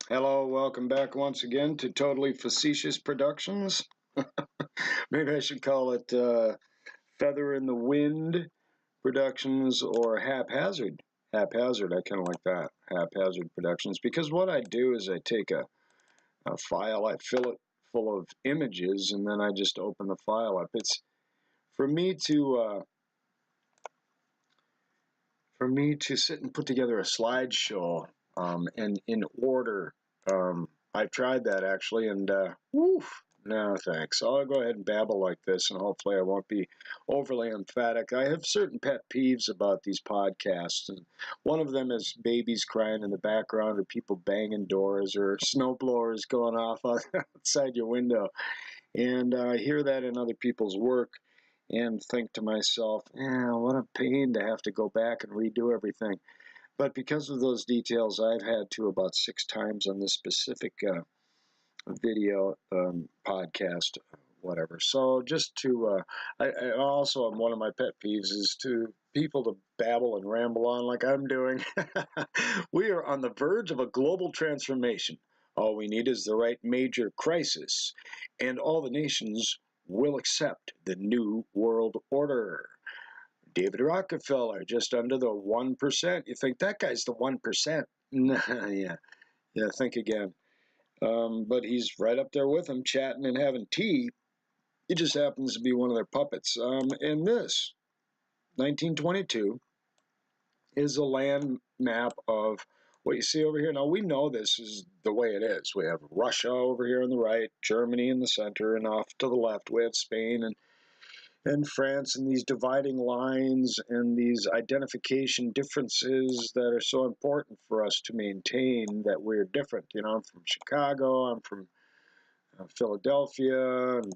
Hello, welcome back once again to Totally Facetious Productions. Maybe I should call it Feather in the Wind Productions or Haphazard. Haphazard, I kind of like that. Haphazard Productions. Because what I do is I take a file, I fill it full of images, and then I just open the file up. It's for me to sit and put together a slideshow and in order. I've tried that actually, and woof, no thanks. I'll go ahead and babble like this, and hopefully I won't be overly emphatic. I have certain pet peeves about these podcasts, and one of them is babies crying in the background, or people banging doors, or snowblowers going off outside your window. And I hear that in other people's work and think to myself, what a pain to have to go back and redo everything. But because of those details, I've had to about 6 times on this specific video podcast, whatever. So just to, I also, one of my pet peeves is to people to babble and ramble on like I'm doing. We are on the verge of a global transformation. All we need is the right major crisis, and all the nations will accept the new world order. David Rockefeller, just under the 1%. You think that guy's the 1%? Yeah, think again. But he's right up there with them, chatting and having tea. He just happens to be one of their puppets. And this, 1922, is a land map of what you see over here. Now, we know this is the way it is. We have Russia over here on the right, Germany in the center, and off to the left we have Spain and France, and these dividing lines and these identification differences that are so important for us to maintain that we're different. You know, I'm from Chicago, I'm from Philadelphia, and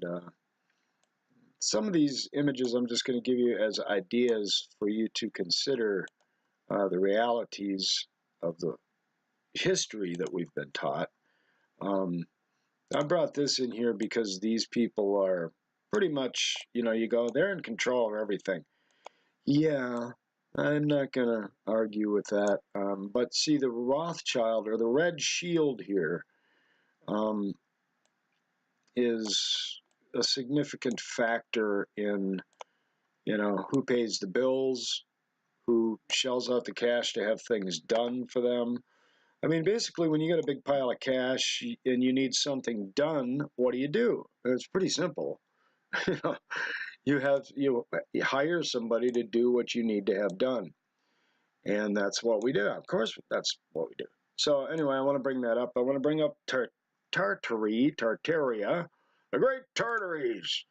some of these images I'm just going to give you as ideas for you to consider the realities of the history that we've been taught. I brought this in here because these people are pretty much, you go, they're in control of everything. Yeah, I'm not going to argue with that. But see, the Rothschild, or the Red Shield here, is a significant factor in, who pays the bills, who shells out the cash to have things done for them. I mean, basically, when you got a big pile of cash and you need something done, what do? It's pretty simple. You hire somebody to do what you need to have done, and that's what we do. Of course, that's what we do. So anyway, I want to bring that up. I want to bring up Tartaria, the Great Tartaries,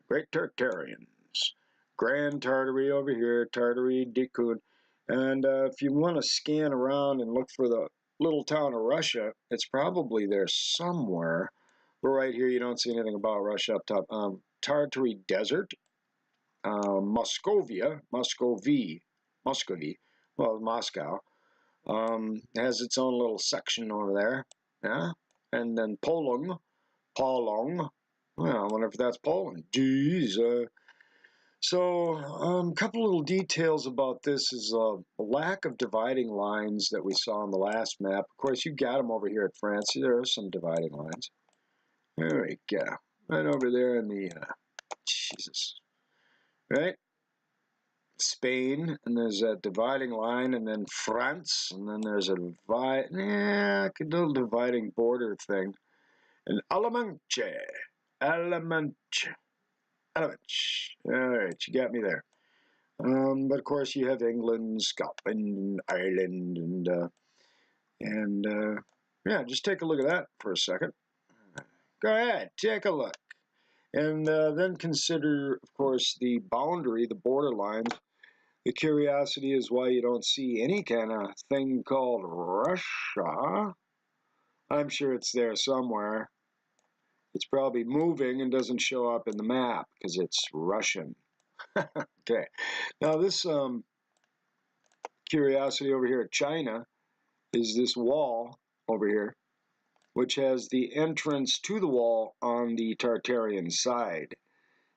Great Tartarians, Grand Tartary over here, Tartary Dikun. And if you want to scan around and look for the little town of Russia, it's probably there somewhere. But right here, you don't see anything about Russia up top. Tartary Desert, Muscovy, well, Moscow, has its own little section over there, yeah, and then Polong, well, I wonder if that's Poland. Geez, so a couple little details about this is a lack of dividing lines that we saw on the last map. Of course, you got them over here at France. There are some dividing lines. There we go, right over there in the Jesus. Right? Spain, and there's a dividing line, and then France, and then there's a little dividing border thing. And Alamanche. All right, you got me there. But of course, you have England, Scotland, Ireland, and yeah, just take a look at that for a second. Go ahead, take a look. And then consider, of course, the boundary, the border lines. The curiosity is why you don't see any kind of thing called Russia. I'm sure it's there somewhere. It's probably moving and doesn't show up in the map because it's Russian. Okay. Now this curiosity over here at China is this wall over here, which has the entrance to the wall on the Tartarian side.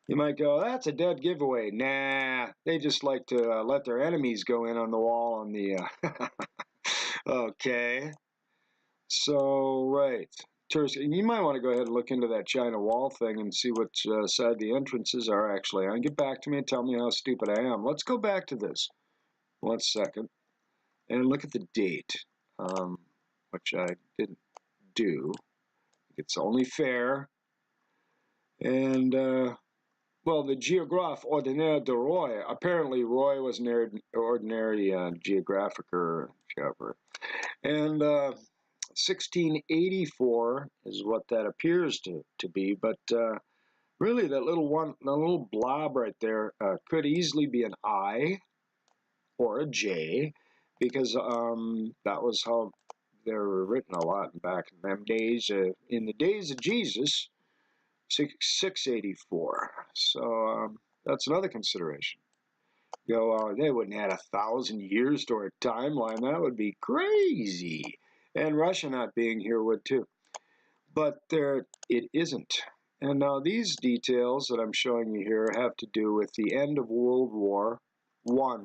You might go, that's a dead giveaway. Nah, they just like to let their enemies go in on the wall on the... Okay. So, right. Tourist, and you might want to go ahead and look into that China Wall thing and see which side the entrances are actually on. Get back to me and tell me how stupid I am. Let's go back to this. 1 second. And look at the date, which I didn't do. It's only fair. And, well, the Géographe Ordinaire de Roy. Apparently, Roy was an ordinary geographer. And 1684 is what that appears to be. But really, that little blob right there could easily be an I or a J, because that was how they were written a lot back in them days. In the days of Jesus, 684. So that's another consideration. They wouldn't add 1,000 years to our timeline. That would be crazy. And Russia not being here would too. But it isn't. And now these details that I'm showing you here have to do with the end of World War I.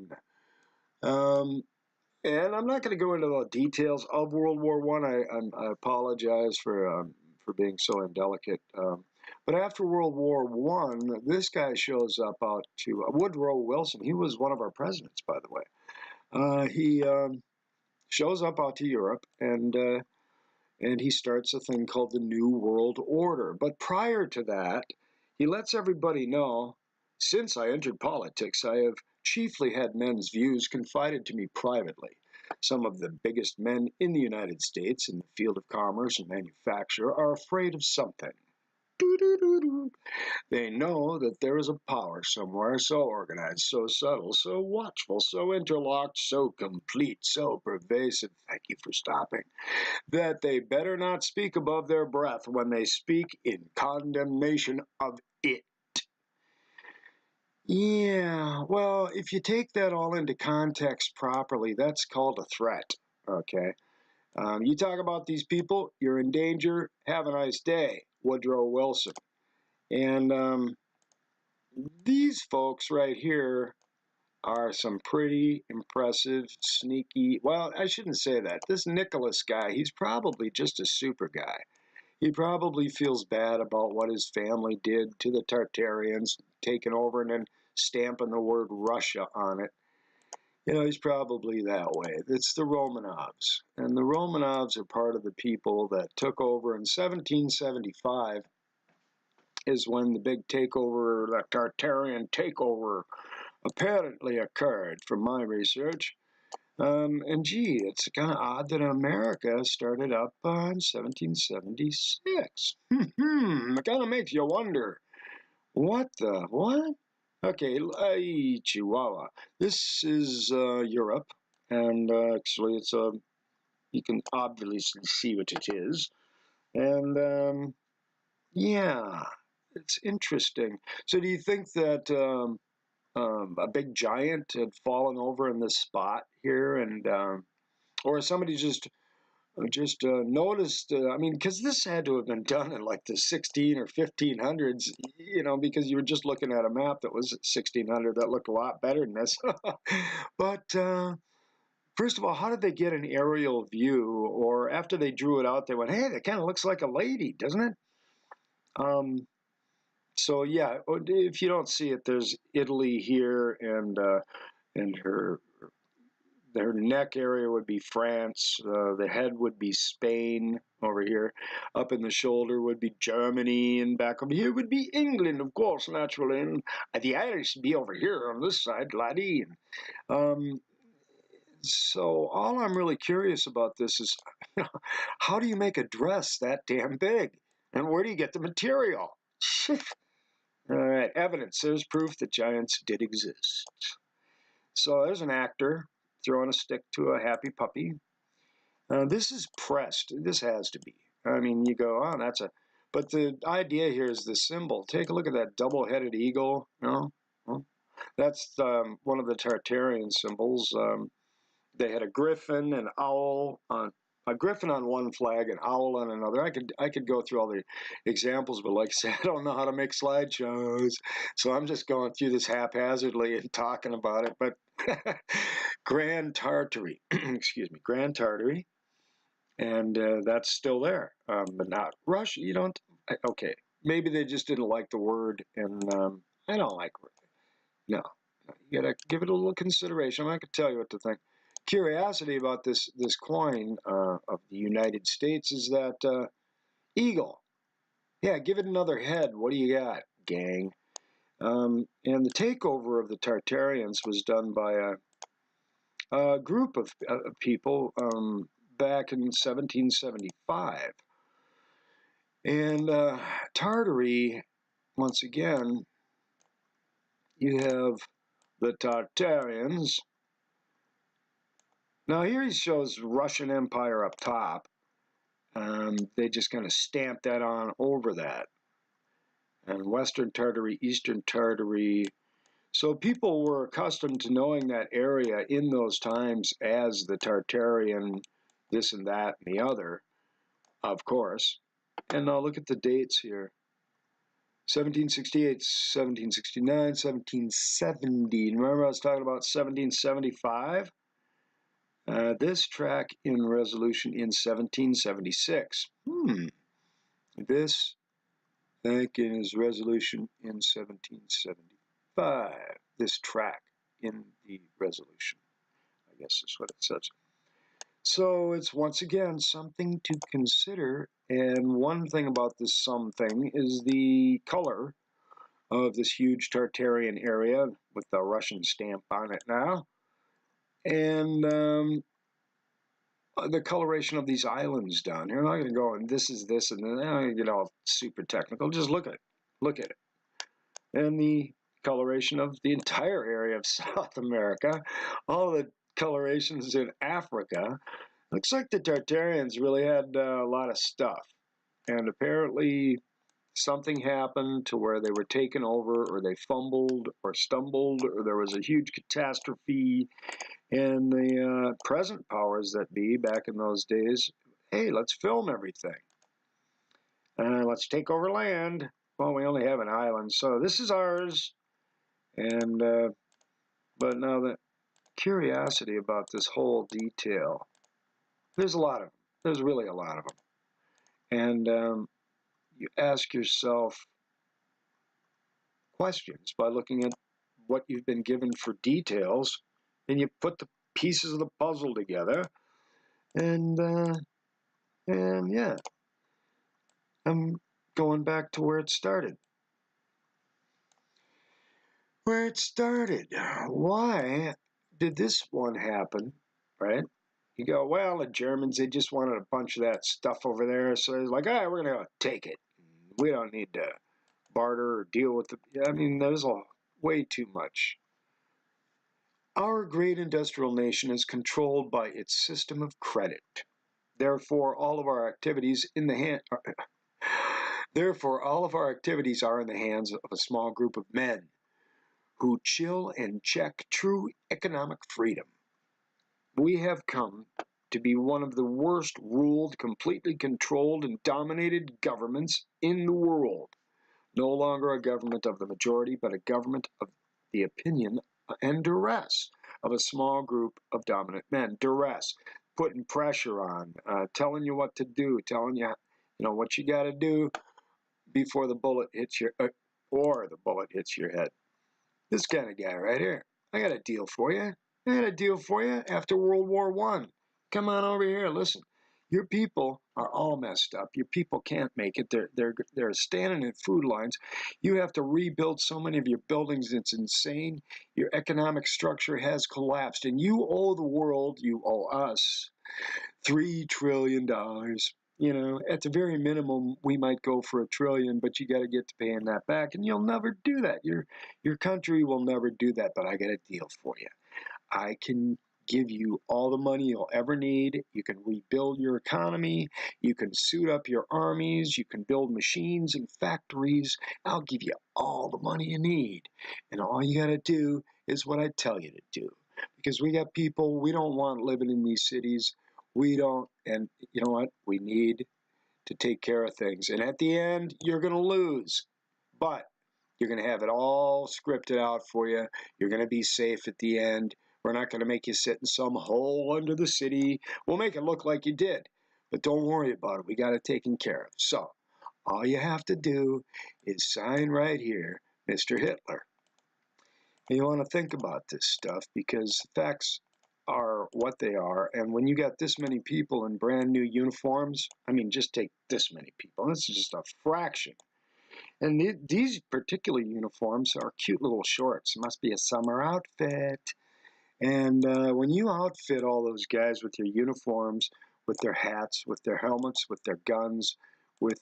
And I'm not going to go into the details of World War I. I apologize for being so indelicate. But after World War I, this guy shows up out to Woodrow Wilson. He was one of our presidents, by the way. He shows up out to Europe, and he starts a thing called the New World Order. But prior to that, he lets everybody know, since I entered politics, I have chiefly had men's views confided to me privately. Some of the biggest men in the United States in the field of commerce and manufacture are afraid of something. They know that there is a power somewhere so organized, so subtle, so watchful, so interlocked, so complete, so pervasive, thank you for stopping, that they better not speak above their breath when they speak in condemnation of it. Yeah, well, if you take that all into context properly, that's called a threat, okay? You talk about these people, you're in danger, have a nice day, Woodrow Wilson. And these folks right here are some pretty impressive, sneaky, well, I shouldn't say that. This Nicholas guy, he's probably just a super guy. He probably feels bad about what his family did to the Tartarians, taking over and then stamping the word Russia on it. He's probably that way. It's the Romanovs. And the Romanovs are part of the people that took over in 1775 is when the big takeover, the Tartarian takeover, apparently occurred from my research. And gee, it's kind of odd that America started up in 1776. It kind of makes you wonder, what? Okay, Chihuahua. This is Europe, and actually you can obviously see what it is. And yeah, it's interesting. So do you think that a big giant had fallen over in this spot here, and or somebody just noticed? I mean, because this had to have been done in like the 16 or 1500s, because you were just looking at a map that was 1600 that looked a lot better than this. But first of all, how did they get an aerial view? Or after they drew it out, they went, "Hey, that kind of looks like a lady, doesn't it?" So yeah, if you don't see it, there's Italy here, and her neck area would be France. The head would be Spain over here. Up in the shoulder would be Germany, and back over here would be England, of course, naturally. And the Irish would be over here on this side, laddie. So all I'm really curious about this is, how do you make a dress that damn big, and where do you get the material? All right, evidence. There's proof that giants did exist. So there's an actor throwing a stick to a happy puppy. This is pressed. This has to be. I mean, you go, oh, that's a... But the idea here is the symbol. Take a look at that double-headed eagle. That's one of the Tartarian symbols. They had a griffin, an owl, a griffin on one flag, an owl on another. I could go through all the examples, but like I said, I don't know how to make slideshows, so I'm just going through this haphazardly and talking about it. But Grand Tartary, excuse me, Grand Tartary, And that's still there. But not Russia. You don't. Okay, maybe they just didn't like the word, and I don't like it. No, you gotta give it a little consideration. I'm not gonna tell you what to think. Curiosity about this coin of the United States is that eagle. Yeah, give it another head. What do you got, gang? And the takeover of the Tartarians was done by a group of people back in 1775. And Tartary, once again, you have the Tartarians. Now here he shows Russian Empire up top. They just kind of stamped that on over that. And Western Tartary, Eastern Tartary. So people were accustomed to knowing that area in those times as the Tartarian, this and that and the other, of course. And now look at the dates here. 1768, 1769, 1770. Remember I was talking about 1775? This track in resolution in 1776. This track is resolution in 1775. This track in the resolution, I guess is what it says. So it's once again something to consider. And one thing about this something is the color of this huge Tartarian area with the Russian stamp on it now. And the coloration of these islands down here. I'm not going to go and this is this and then I'm going to get all super technical. Just look at it. Look at it. And the coloration of the entire area of South America, all the colorations in Africa. Looks like the Tartarians really had a lot of stuff. And apparently something happened to where they were taken over, or they fumbled or stumbled, or there was a huge catastrophe. And the present powers that be back in those days, hey, let's film everything. Let's take over land. Well, we only have an island, so this is ours. And but now the curiosity about this whole detail, there's a lot of them. There's really a lot of them. And you ask yourself questions by looking at what you've been given for details, and you put the pieces of the puzzle together, and yeah, I'm going back to where it started. Where it started. Why did this one happen, right? You go, well, the Germans, they just wanted a bunch of that stuff over there, so it's like, all right, we're going to take it. We don't need to barter or deal with the, I mean, there's way too much. Our great industrial nation is controlled by its system of credit. Therefore, all of our activities are in the hands of a small group of men who chill and check true economic freedom. We have come to be one of the worst ruled, completely controlled, and dominated governments in the world. No longer a government of the majority, but a government of the opinion and duress of a small group of dominant men. Duress, putting pressure on, telling you what to do, telling you, what you got to do before the bullet hits your, or the bullet hits your head. This kind of guy right here. I got a deal for you. I got a deal for you after World War I. Come on over here. Listen, your people are all messed up. Your people can't make it. They're standing in food lines. You have to rebuild so many of your buildings. It's insane. Your economic structure has collapsed, and you owe the world, you owe us, $3 trillion. At the very minimum, we might go for $1 trillion, but you got to get to paying that back, and you'll never do that. Your country will never do that, but I got a deal for you. I can give you all the money you'll ever need. You can rebuild your economy. You can suit up your armies. You can build machines and factories. I'll give you all the money you need. And all you got to do is what I tell you to do. Because we got people, we don't want living in these cities. We don't, and you know what? We need to take care of things. And at the end, you're going to lose. But you're going to have it all scripted out for you. You're going to be safe at the end. We're not going to make you sit in some hole under the city. We'll make it look like you did. But don't worry about it. We got it taken care of. So all you have to do is sign right here, Mr. Hitler. And you want to think about this stuff because facts are what they are. And when you got this many people in brand new uniforms, I mean, just take this many people. This is just a fraction. And these particular uniforms are cute little shorts. It must be a summer outfit. And when you outfit all those guys with your uniforms, with their hats, with their helmets, with their guns, with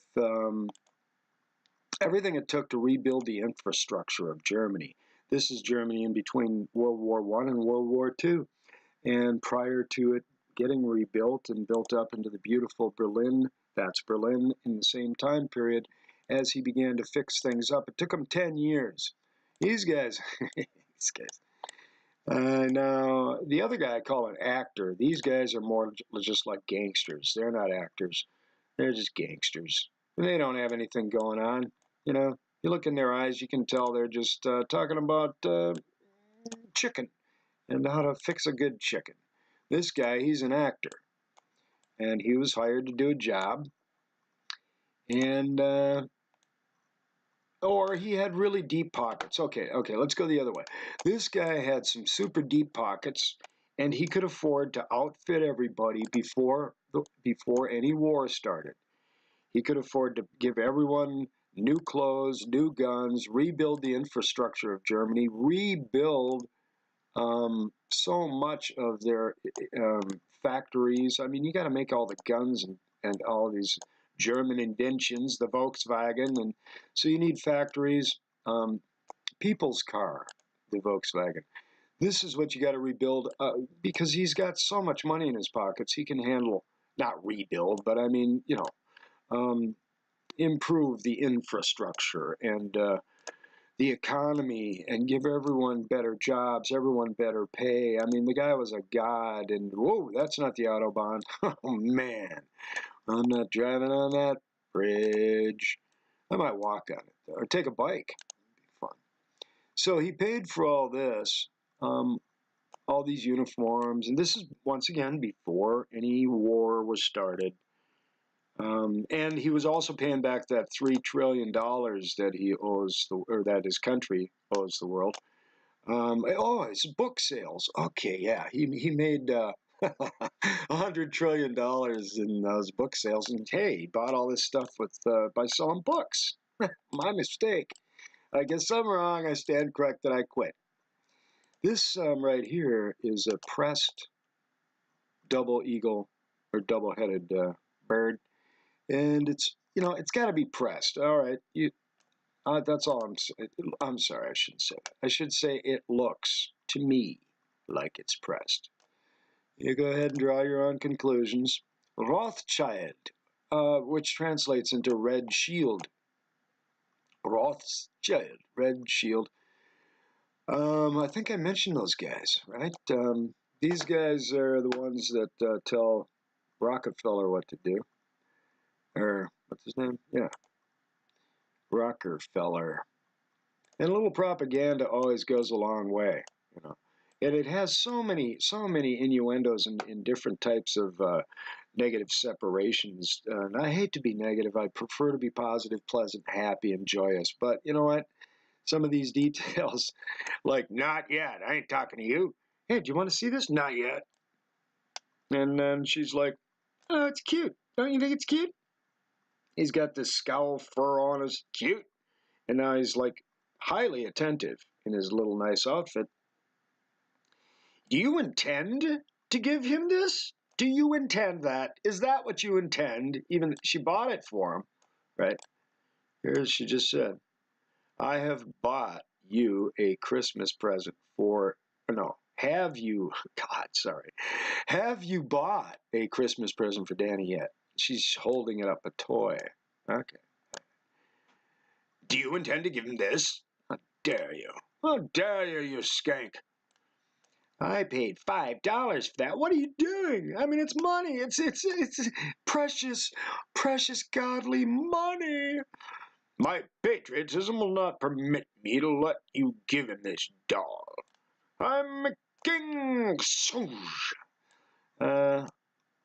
everything it took to rebuild the infrastructure of Germany. This is Germany in between World War I and World War II. And prior to it getting rebuilt and built up into the beautiful Berlin, that's Berlin, in the same time period, as he began to fix things up. It took him 10 years. These guys, these guys. Now, the other guy I call an actor. These guys are more just like gangsters. They're not actors. They're just gangsters. They don't have anything going on. You know, you look in their eyes, you can tell they're just talking about chicken and how to fix a good chicken. This guy, he's an actor. And he was hired to do a job. And or he had really deep pockets. Okay, let's go the other way. This guy had some super deep pockets, and he could afford to outfit everybody before any war started. He could afford to give everyone new clothes, new guns, rebuild the infrastructure of Germany, rebuild so much of their factories. I mean, you got to make all the guns and all these German inventions, the Volkswagen, and so you need factories. People's car, the Volkswagen. This is what you got to rebuild because he's got so much money in his pockets. He can handle, not rebuild, but I mean, you know, improve the infrastructure and the economy and give everyone better jobs, everyone better pay. I mean, the guy was a god, and whoa, that's not the Autobahn. Oh, man. I'm not driving on that bridge. I might walk on it, though, or take a bike. It'd be fun. So he paid for all this, all these uniforms, and this is, once again, before any war was started. And he was also paying back that $3 trillion that he owes, or that his country owes the world. His book sales. Okay, yeah, he made $100 trillion in those book sales, and hey, he bought all this stuff with by selling books. My mistake. I guess I'm wrong. I stand corrected. I quit. This right here is a pressed double eagle or double-headed bird. And it's, you know, it's got to be pressed. All right, that's all I'm saying. I'm sorry, I shouldn't say that. I should say it looks to me like it's pressed. You go ahead and draw your own conclusions. Rothschild, which translates into red shield. Rothschild, red shield. I think I mentioned those guys, right? These guys are the ones that tell Rockefeller what to do. Or, what's his name? Yeah. Rockefeller. And a little propaganda always goes a long way, you know. And it has so many innuendos in different types of negative separations. And I hate to be negative. I prefer to be positive, pleasant, happy, and joyous. But you know what? Some of these details, like, not yet. I ain't talking to you. Hey, do you want to see this? Not yet. And then she's like, oh, it's cute. Don't you think it's cute? He's got this scowl fur on his cute. And now he's like highly attentive in his little nice outfit. Do you intend to give him this? Do you intend that? Is that what you intend? Even she bought it for him, right? Here she just said, I have bought you a Christmas present for, no, have you, God, sorry. Have you bought a Christmas present for Danny yet? She's holding it up, a toy. Okay. Do you intend to give him this? How dare you? How dare you, you skank? I paid $5 for that. What are you doing? I mean, it's money. It's precious, precious godly money. My patriotism will not permit me to let you give him this doll. I'm a king.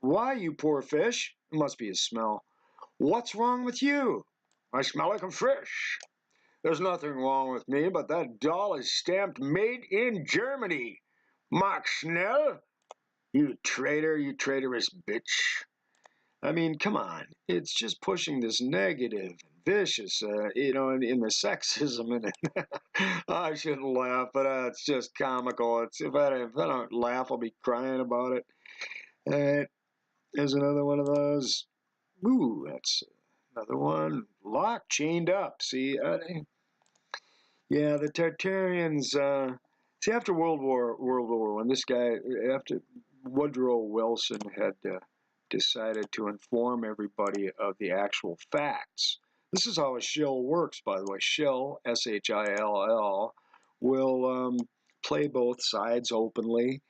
Why, you poor fish? It must be his smell. What's wrong with you? I smell like a fish. There's nothing wrong with me, but that doll is stamped Made in Germany. Max Schnell, you traitor, you traitorous bitch. I mean, come on. It's just pushing this negative and vicious, in the sexism in it. I shouldn't laugh, but it's just comical. If I don't laugh, I'll be crying about it. There's another one of those. Ooh, that's another one. Locked, chained up. See, yeah, the Tartarians. See, after World War I, this guy, after Woodrow Wilson had decided to inform everybody of the actual facts. This is how a shill works, by the way. Shill, Shill, will play both sides openly,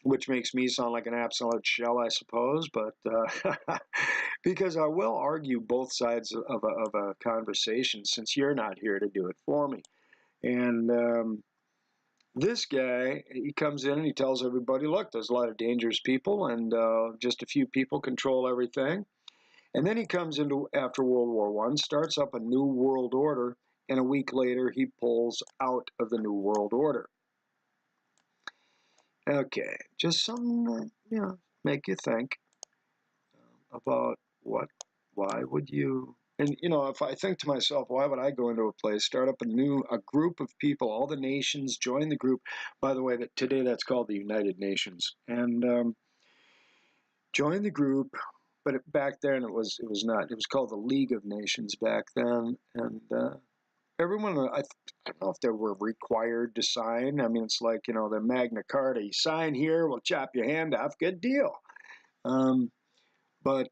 which makes me sound like an absolute shell, I suppose. But because I will argue both sides of a conversation, since you're not here to do it for me. And this guy, he comes in and he tells everybody, look, there's a lot of dangerous people, and just a few people control everything. And then he comes into, after World War I, starts up a new world order, and a week later he pulls out of the new world order. Okay, just some, make you think about why would you, and if I think to myself, why would I go into a place, start up a group of people, all the nations join the group. By the way, today that's called the United Nations, and join the group. But back then it was not. It was called the League of Nations back then, and everyone, I don't know if they were required to sign. I mean, it's like the Magna Carta. You sign here, we'll chop your hand off. Good deal. But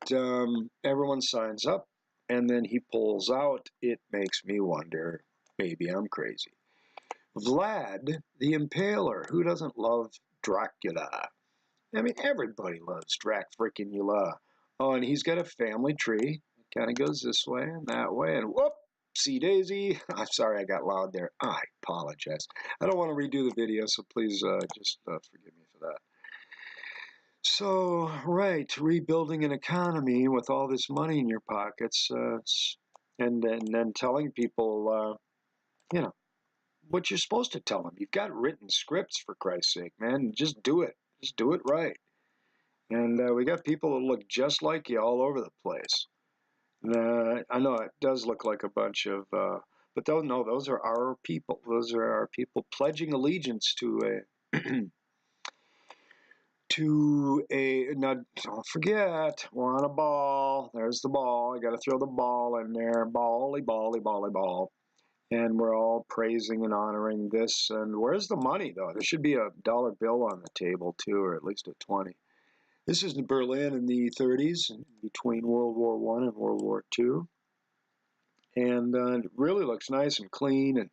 everyone signs up, and then he pulls out. It makes me wonder, maybe I'm crazy. Vlad the Impaler. Who doesn't love Dracula? I mean, everybody loves Drac-freaking-ula. Oh, and he's got a family tree. It kind of goes this way and that way, and whoopsie daisy. I'm sorry I got loud there. I apologize. I don't want to redo the video, so please just forgive me for that. So, right, rebuilding an economy with all this money in your pockets, and then telling people, what you're supposed to tell them. You've got written scripts, for Christ's sake, man. Just do it. Just do it right. And we got people that look just like you all over the place. I know it does look like a bunch of, but those are our people. Those are our people pledging allegiance to a, now don't forget, we're on a ball. There's the ball. I got to throw the ball in there. Bally, bally, bally, ball. And we're all praising and honoring this. And where's the money, though? There should be a dollar bill on the table, too, or at least a 20. This is in Berlin in the 30s, between World War I and World War II. And it really looks nice and clean and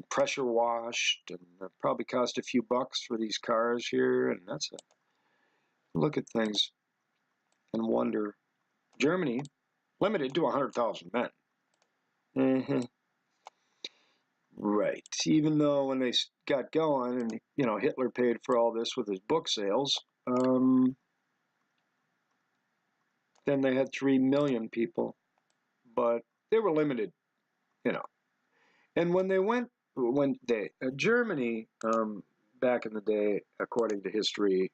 pressure washed, and probably cost a few bucks for these cars here. And that's a look at things and wonder. Germany, limited to 100,000 men. Right. Even though when they got going, and Hitler paid for all this with his book sales, then they had 3 million people, but they were limited, And when Germany, back in the day, according to history,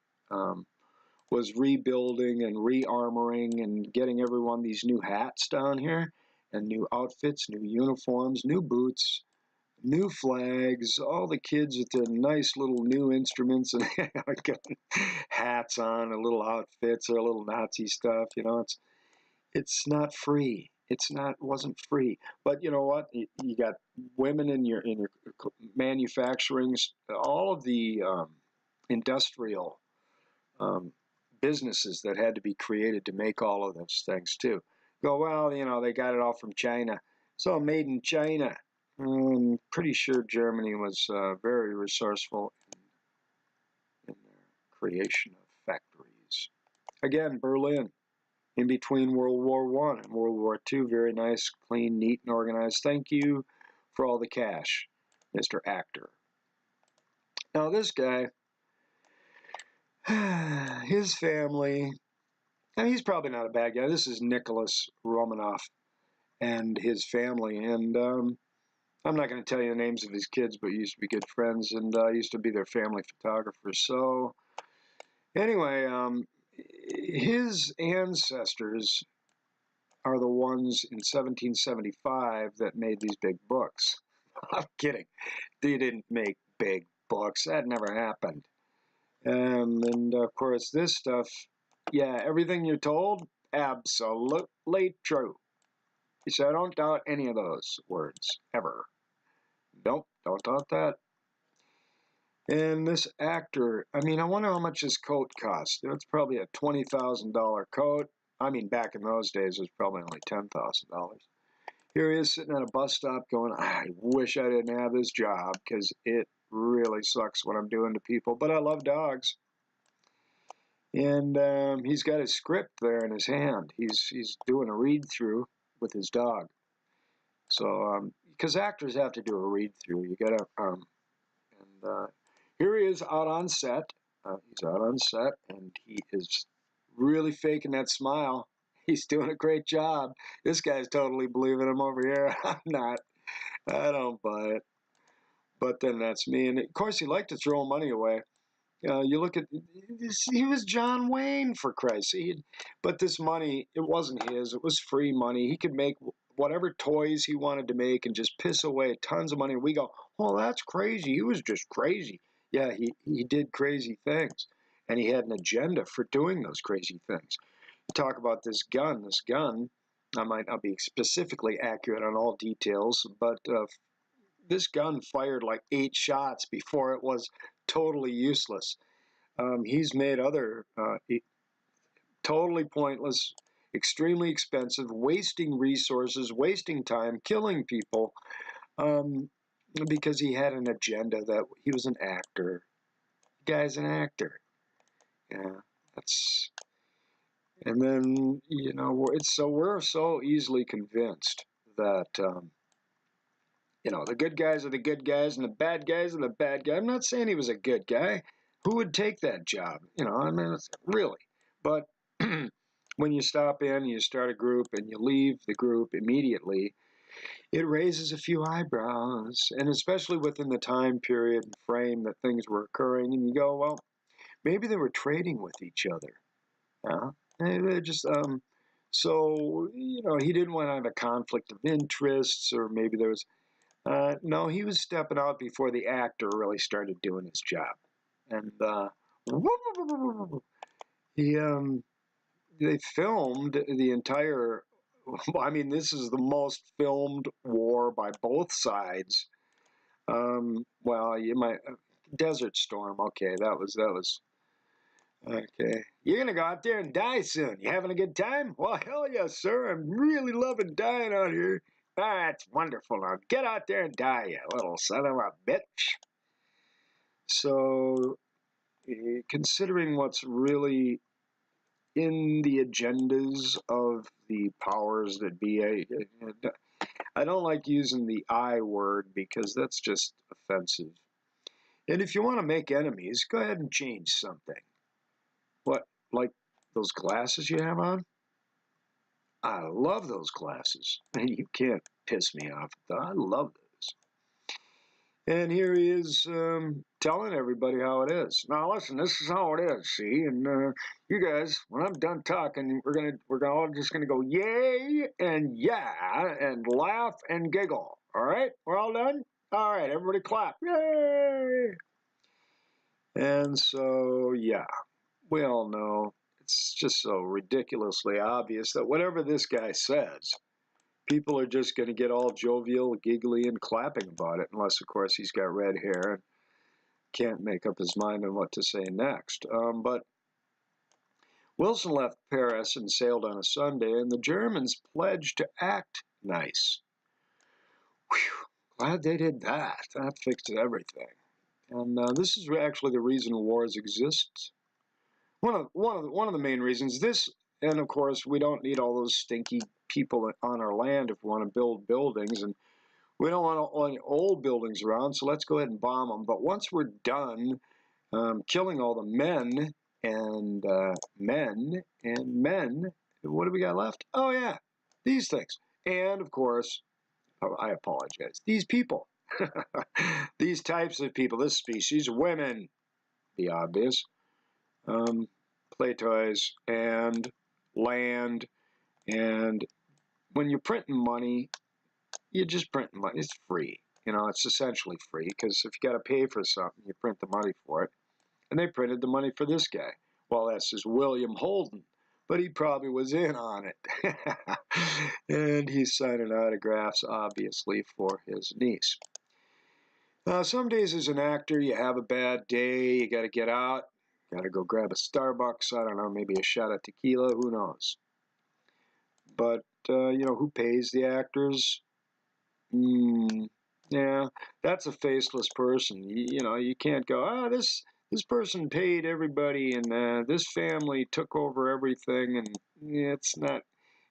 was rebuilding and re-armoring and getting everyone these new hats down here, and new outfits, new uniforms, new boots, new flags, all the kids with their nice little new instruments and hats on and little outfits or little Nazi stuff. It's not free. Wasn't free. But you know what? You got women in your manufacturing, all of the industrial businesses that had to be created to make all of those things too. Go, well, they got it all from China. It's all made in China. I'm pretty sure Germany was very resourceful in their creation of factories. Again, Berlin, in between World War I and World War II, very nice, clean, neat, and organized. Thank you for all the cash, Mr. Actor. Now this guy, His family, and he's probably not a bad guy. This is Nicholas Romanoff and his family. And I'm not going to tell you the names of his kids, but used to be good friends, and used to be their family photographer. So anyway, his ancestors are the ones in 1775 that made these big books. I'm kidding. They didn't make big books. That never happened. And of course, this stuff, yeah, everything you're told, absolutely true. So I don't doubt any of those words, ever. Nope, don't doubt that. And this actor, I mean, I wonder how much his coat cost. It's probably a $20,000 coat. I mean, back in those days, it was probably only $10,000. Here he is sitting at a bus stop going, I wish I didn't have this job because it really sucks what I'm doing to people, but I love dogs. And he's got his script there in his hand. He's doing a read-through with his dog. So, because actors have to do a read-through, you gotta, here he is out on set. He's out on set, and he is really faking that smile. He's doing a great job. This guy's totally believing him over here. I'm not. I don't buy it. But then that's me. And of course, he liked to throw money away. You look at this, he was John Wayne, for Christ's sake. But this money, it wasn't his. It was free money. He could make whatever toys he wanted to make and just piss away tons of money. We go, oh, that's crazy. He was just crazy. Yeah, he did crazy things. And he had an agenda for doing those crazy things. You talk about this gun. This gun, I might not be specifically accurate on all details, but this gun fired like 8 shots before it was totally useless. He's made other totally pointless, extremely expensive, wasting resources, wasting time, killing people, because he had an agenda that he was an actor. The guy's an actor. Yeah, that's. And then, you know, we're so easily convinced that you know, the good guys are the good guys and the bad guys are the bad guys. I'm not saying he was a good guy. Who would take that job? You know, I mean, really. But when you stop in, you start a group, and you leave the group immediately, it raises a few eyebrows, and especially within the time period and frame that things were occurring, and you go, well, maybe they were trading with each other. They just, so, you know, he didn't want to have a conflict of interests, or maybe there was, no, he was stepping out before the actor really started doing his job. And they filmed the entire, I mean, this is the most filmed war by both sides. Well, you might, Desert Storm, okay, that was, okay. You're going to go out there and die soon. You having a good time? Well, hell yes, sir. I'm really loving dying out here. That's wonderful. Now get out there and die, you little son of a bitch. So, considering what's really in the agendas of the powers that be, I don't like using the I word because that's just offensive. And if you want to make enemies, go ahead and change something. What, like those glasses you have on? I love those glasses. You can't piss me off. I love those. And here he is telling everybody how it is. Now listen, this is how it is, see? And you guys, when I'm done talking, we're all just gonna go yay and yeah and laugh and giggle. All right, we're all done. All right, everybody clap. Yay! And so yeah, we all know. It's just so ridiculously obvious that whatever this guy says, people are just going to get all jovial, giggly, and clapping about it, unless, of course, he's got red hair and can't make up his mind on what to say next. But Wilson left Paris and sailed on a Sunday, and the Germans pledged to act nice. Whew, glad they did that. That fixed everything. And this is actually the reason wars exist. One of the main reasons. This, and of course, we don't need all those stinky people on our land if we want to build buildings, and we don't want any old buildings around, so let's go ahead and bomb them. But once we're done killing all the men and men, and men. What do we got left? Oh, yeah, these things. And, of course, oh, I apologize, these people. These types of people, this species, women, the obvious, play toys, and land. And when you're printing money, you're just printing money. It's free. You know, it's essentially free, because if you got to pay for something, you print the money for it. And they printed the money for this guy. Well, that's his William Holden, but he probably was in on it. And he's signing autographs, obviously, for his niece. Some days as an actor, you have a bad day, you got to get out, got to go grab a Starbucks, I don't know, maybe a shot of tequila, who knows. But, you know, who pays the actors? Yeah, that's a faceless person. You know, you can't go, this person paid everybody, and this family took over everything, and yeah, it's not.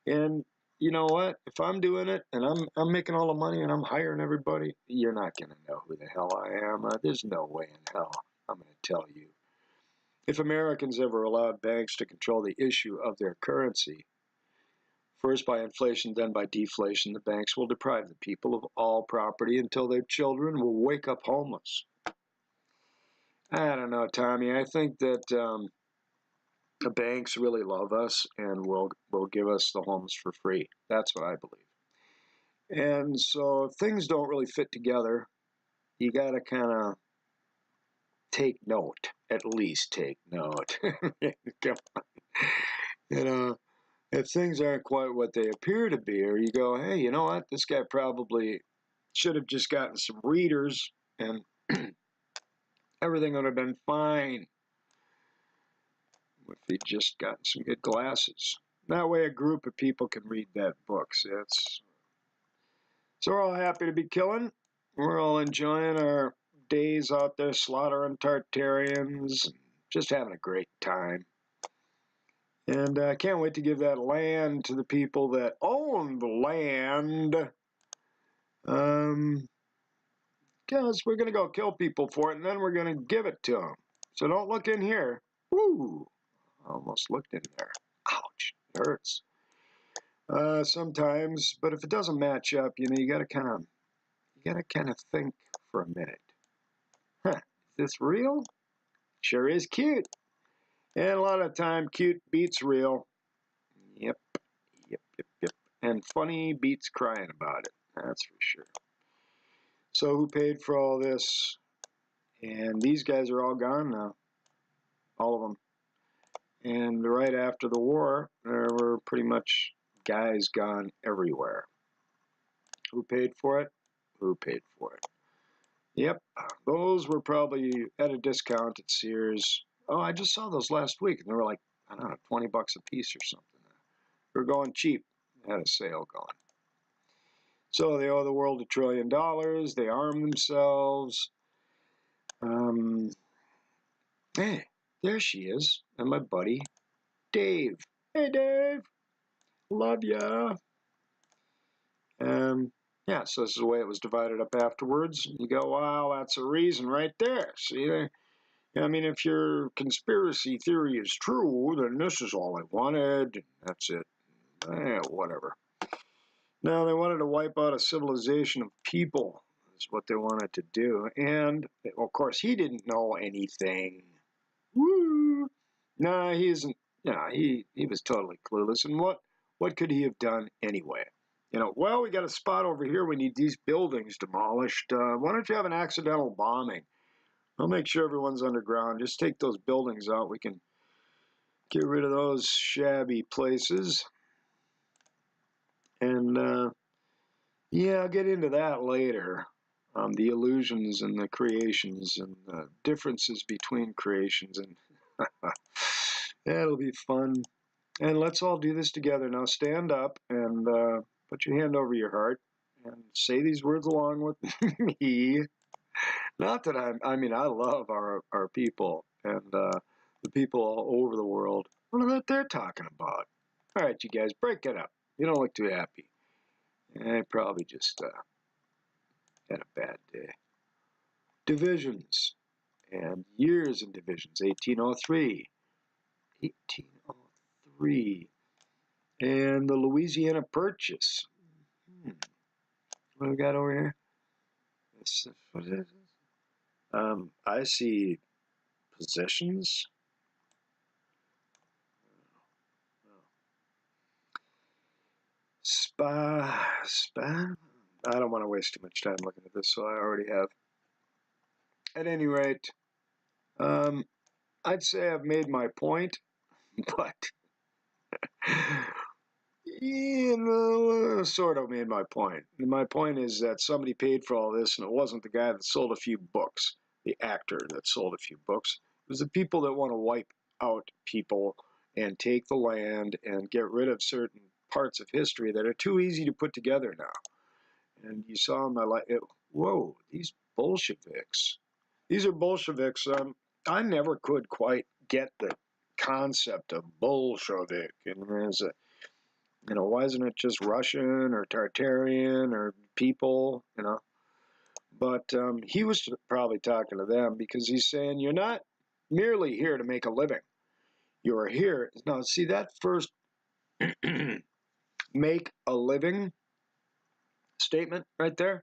And you know what? If I'm doing it and I'm making all the money and I'm hiring everybody, you're not going to know who the hell I am. There's no way in hell I'm going to tell you. If Americans ever allowed banks to control the issue of their currency, first by inflation, then by deflation, the banks will deprive the people of all property until their children will wake up homeless. I don't know, Tommy. I think that the banks really love us and will give us the homes for free. That's what I believe. And so if things don't really fit together, you got to kind of take note, at least take note. Come on. You know, if things aren't quite what they appear to be, or you go, hey, you know what, this guy probably should have just gotten some readers and everything would have been fine if he'd just gotten some good glasses. That way a group of people can read that book. So we're all happy to be killing. We're all enjoying our days out there slaughtering Tartarians, just having a great time. And I can't wait to give that land to the people that own the land. Because we're going to go kill people for it, and then we're going to give it to them. So don't look in here. Woo! I almost looked in there. Ouch! It hurts. Sometimes, but if it doesn't match up, you know, you got to kind of think for a minute. Huh? Is this real? Sure is cute. And a lot of time, cute beats real. Yep. And funny beats crying about it. That's for sure. So who paid for all this? And these guys are all gone now. All of them. And right after the war, there were pretty much guys gone everywhere. Who paid for it? Who paid for it? Yep, those were probably at a discount at Sears. Oh, I just saw those last week, and they were like, I don't know, 20 bucks a piece or something. They were going cheap. They had a sale going. So they owe the world $1 trillion. They arm themselves. Hey, there she is, and my buddy Dave. Hey, Dave. Love ya. Yeah, so this is the way it was divided up afterwards. You go, wow, that's a reason right there. See, I mean, if your conspiracy theory is true, then this is all I wanted. That's it. Whatever. Now, they wanted to wipe out a civilization of people, is what they wanted to do. And, of course, he didn't know anything. Woo! Nah, he isn't. Yeah, he was totally clueless. And what could he have done anyway? You know, well, we got a spot over here. We need these buildings demolished. Why don't you have an accidental bombing? I'll make sure everyone's underground. Just take those buildings out. We can get rid of those shabby places. And, yeah, I'll get into that later. The illusions and the creations and the differences between creations. And that'll be fun. And let's all do this together. Now stand up and put your hand over your heart and say these words along with me. Not that I mean, I love our people and the people all over the world. What are they're talking about? All right, you guys, break it up. You don't look too happy. I probably just had a bad day. Divisions and years in divisions. 1803, 1803. And the Louisiana Purchase. What do we got over here? What is this? I see positions. Spa. I don't want to waste too much time looking at this, so I already have. At any rate, I'd say I've made my point, but sort of made my point. And my point is that somebody paid for all this, and it wasn't the guy that sold a few books, the actor that sold a few books. It was the people that want to wipe out people and take the land and get rid of certain parts of history that are too easy to put together now. And you saw them, whoa, these Bolsheviks. These are Bolsheviks. I never could quite get the concept of Bolshevik. And there's a, why isn't it just Russian or Tartarian or people, But he was probably talking to them because he's saying, you're not merely here to make a living. You are here. Now, see, that first make a living statement right there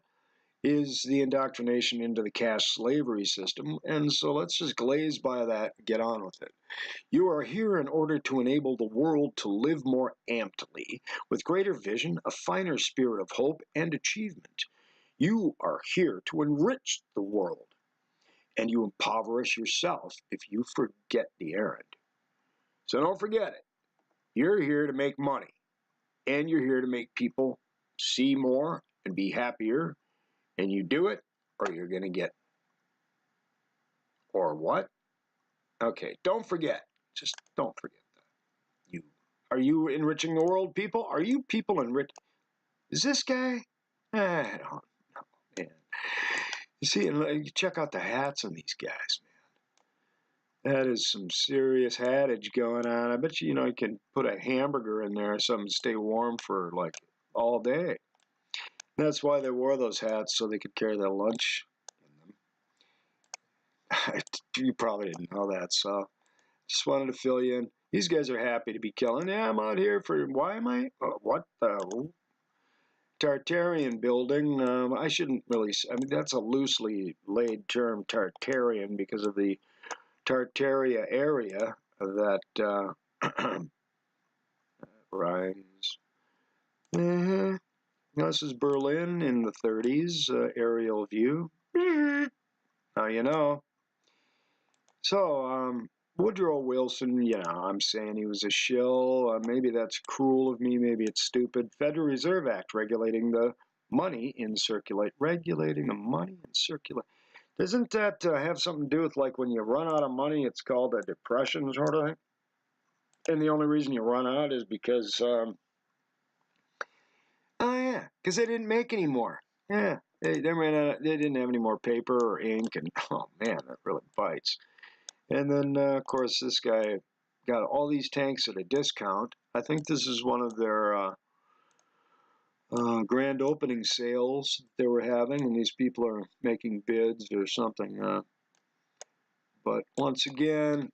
is the indoctrination into the caste slavery system. And so let's just glaze by that and get on with it. You are here in order to enable the world to live more amply, with greater vision, a finer spirit of hope and achievement. You are here to enrich the world, and you impoverish yourself if you forget the errand. So don't forget it. You're here to make money, and you're here to make people see more and be happier, and you do it, or you're going to get. Or what? Okay, don't forget. Just don't forget that. Are you enriching the world, people? Are you people enrich? Is this guy? I don't know, man. You see, you check out the hats on these guys, man. That is some serious hattage going on. I bet you, you can put a hamburger in there or something to stay warm for like all day. That's why they wore those hats, so they could carry their lunch in them. You probably didn't know that, so just wanted to fill you in. These guys are happy to be killing. Yeah, I'm out here for, why am I? What the? Tartarian building. I shouldn't really, I mean, that's a loosely laid term, Tartarian, because of the Tartaria area that rhymes. This is Berlin in the 30s, aerial view. Now you know. So, Woodrow Wilson, I'm saying he was a shill. Maybe that's cruel of me. Maybe it's stupid. Federal Reserve Act regulating the money in circulate. Regulating the money in circulate. Doesn't that have something to do with like when you run out of money, it's called a depression sort of thing? And the only reason you run out is because, oh yeah, because they didn't make any more. Yeah, they ran out. They didn't have any more paper or ink, and oh man, that really bites. And then, of course, this guy got all these tanks at a discount. I think this is one of their grand opening sales they were having, and these people are making bids or something. But once again,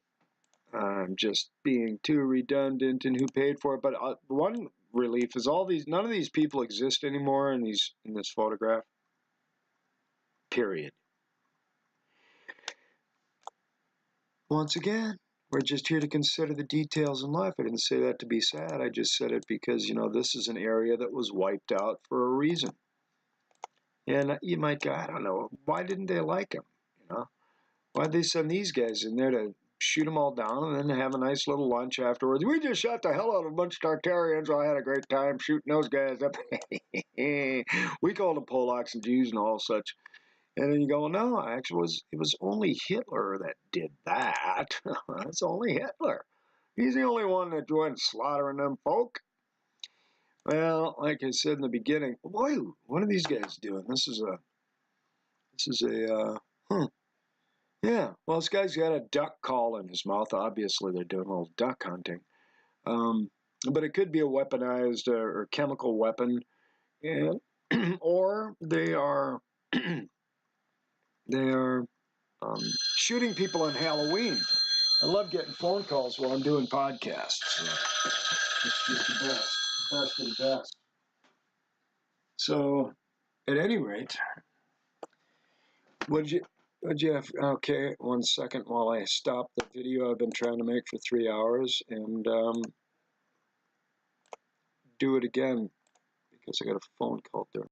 I'm just being too redundant in who paid for it. But one relief is none of these people exist anymore in this photograph. Period. Once again, we're just here to consider the details in life. I didn't say that to be sad. I just said it because, this is an area that was wiped out for a reason. And you might go, I don't know, why didn't they like him? Why'd they send these guys in there to shoot them all down and then have a nice little lunch afterwards? We just shot the hell out of a bunch of Tartarians. I had a great time shooting those guys up. We called them Polacks and Jews and all such. And then you go, no, actually, it was only Hitler that did that. It's only Hitler. He's the only one that went slaughtering them folk. Well, like I said in the beginning, boy, what are these guys doing? This is a, yeah, well, this guy's got a duck call in his mouth. Obviously, they're doing a little duck hunting. But it could be a weaponized or chemical weapon, and or they are shooting people on Halloween. I love getting phone calls while I'm doing podcasts. So it's just the best of the best. So, at any rate, would you have, okay, 1 second while I stop the video I've been trying to make for 3 hours and do it again because I got a phone call during.